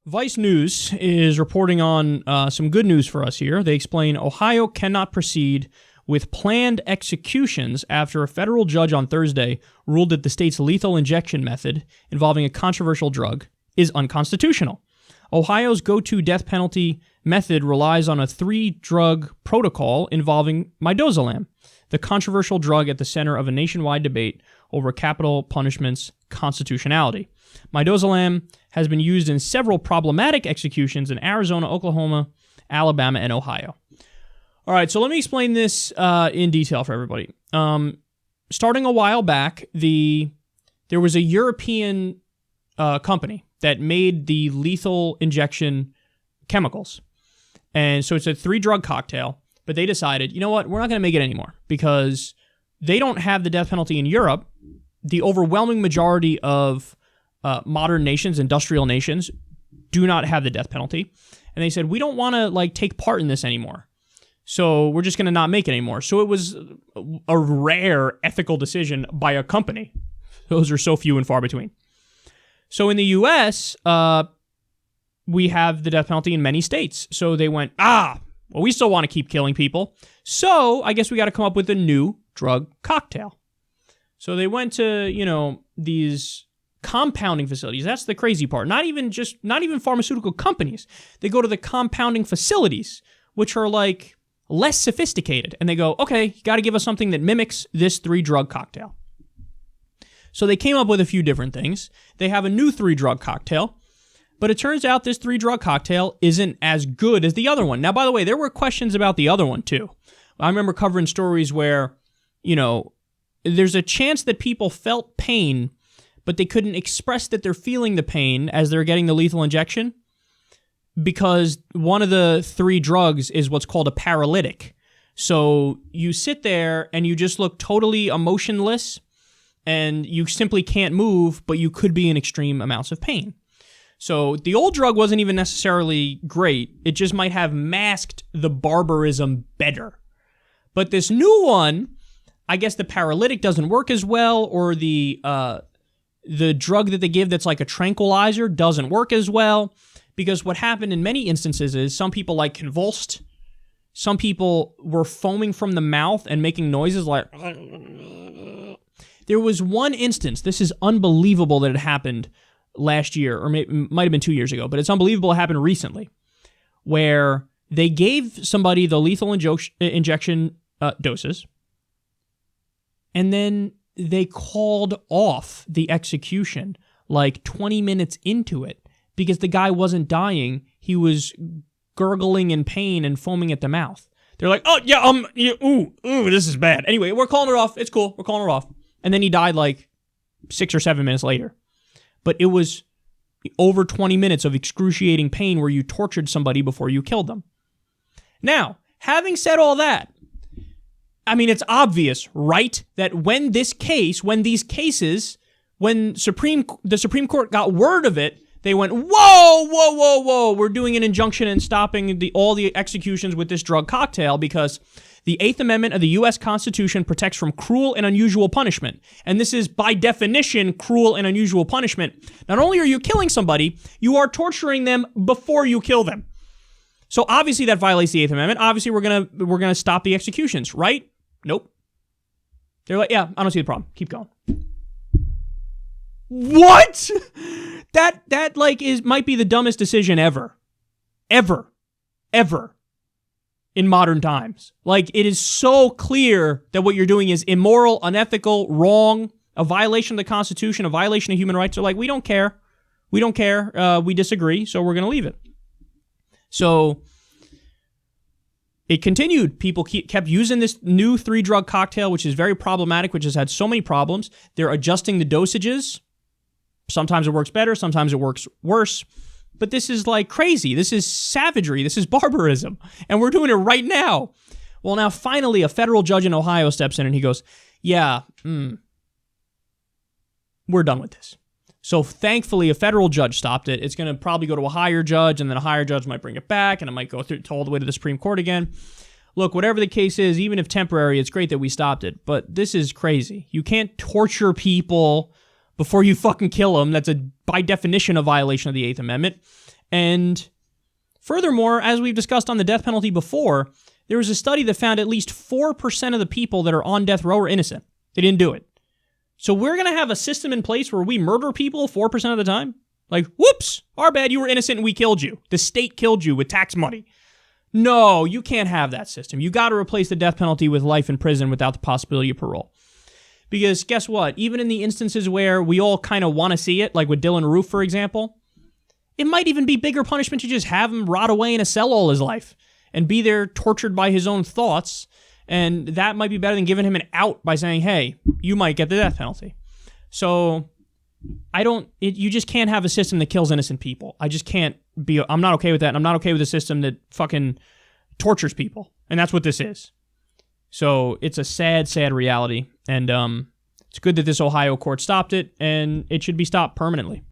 Vice News is reporting on some good news for us here. They explain Ohio cannot proceed with planned executions after a federal judge on Thursday ruled that the state's lethal injection method involving a controversial drug is unconstitutional. Ohio's go-to death penalty method relies on a 3-drug protocol involving midazolam, the controversial drug at the center of a nationwide debate over capital punishment's constitutionality. Midazolam has been used in several problematic executions in Arizona, Oklahoma, Alabama, and Ohio. All right, so let me explain this in detail for everybody. Starting a while back, there was a European company that made the lethal injection chemicals. And so it's a 3-drug cocktail, but they decided, you know what, we're not going to make it anymore because they don't have the death penalty in Europe. The overwhelming majority of modern nations, industrial nations, do not have the death penalty. And they said, we don't want to take part in this anymore. So we're just going to not make it anymore. So it was a rare ethical decision by a company. Those are so few and far between. So in the U.S., we have the death penalty in many states. So they went, well, we still want to keep killing people. So I guess we got to come up with a new drug cocktail. So they went to, these compounding facilities. That's the crazy part. Not even pharmaceutical companies. They go to the compounding facilities, which are less sophisticated. And they go, okay, you got to give us something that mimics this 3-drug cocktail. So they came up with a few different things. They have a new 3-drug cocktail, but it turns out this 3-drug cocktail isn't as good as the other one. Now, by the way, there were questions about the other one too. I remember covering stories where, there's a chance that people felt pain, but they couldn't express that they're feeling the pain as they're getting the lethal injection because one of the 3 drugs is what's called a paralytic. So you sit there and you just look totally emotionless and you simply can't move, but you could be in extreme amounts of pain. So the old drug wasn't even necessarily great. It just might have masked the barbarism better. But this new one, I guess the paralytic doesn't work as well, or the drug that they give that's like a tranquilizer doesn't work as well, because what happened in many instances is some people convulsed, some people were foaming from the mouth and making noises like... There was one instance, this is unbelievable that it happened last year, or it might have been 2 years ago, but it's unbelievable it happened recently, where they gave somebody the lethal injection doses, and then they called off the execution 20 minutes into it because the guy wasn't dying. He was gurgling in pain and foaming at the mouth. They're like, oh, yeah, this is bad. Anyway, we're calling it off. It's cool. We're calling it off. And then he died 6 or 7 minutes later. But it was over 20 minutes of excruciating pain where you tortured somebody before you killed them. Now, having said all that, it's obvious, right, that when the Supreme Court got word of it, they went, whoa, we're doing an injunction and stopping all the executions with this drug cocktail because the 8th Amendment of the U.S. Constitution protects from cruel and unusual punishment. And this is, by definition, cruel and unusual punishment. Not only are you killing somebody, you are torturing them before you kill them. So obviously that violates the 8th Amendment. Obviously we're gonna stop the executions, right? Nope. They're like, yeah, I don't see the problem. Keep going. What? That might be the dumbest decision ever in modern times. It is so clear that what you're doing is immoral, unethical, wrong, a violation of the Constitution, a violation of human rights. They're like, we don't care. We disagree, so we're going to leave it. So it continued. People kept using this new 3-drug cocktail, which is very problematic, which has had so many problems. They're adjusting the dosages. Sometimes it works better, sometimes it works worse. But this is crazy. This is savagery. This is barbarism. And we're doing it right now. Well, now finally a federal judge in Ohio steps in and he goes, yeah, we're done with this. So thankfully a federal judge stopped it. It's going to probably go to a higher judge, and then a higher judge might bring it back, and it might go all the way to the Supreme Court again. Look, whatever the case is, even if temporary, it's great that we stopped it. But this is crazy. You can't torture people before you fucking kill them. That's by definition a violation of the 8th Amendment. And furthermore, as we've discussed on the death penalty before, there was a study that found at least 4% of the people that are on death row are innocent. They didn't do it. So we're going to have a system in place where we murder people 4% of the time? Like, whoops, our bad, you were innocent and we killed you. The state killed you with tax money. No, you can't have that system. You got to replace the death penalty with life in prison without the possibility of parole. Because guess what? Even in the instances where we all kind of want to see it, like with Dylan Roof, for example, it might even be bigger punishment to just have him rot away in a cell all his life and be there tortured by his own thoughts. And that might be better than giving him an out by saying, hey, you might get the death penalty. So you just can't have a system that kills innocent people. I'm not okay with that. And I'm not okay with a system that fucking tortures people. And that's what this is. So it's a sad, sad reality. And it's good that this Ohio court stopped it, and it should be stopped permanently.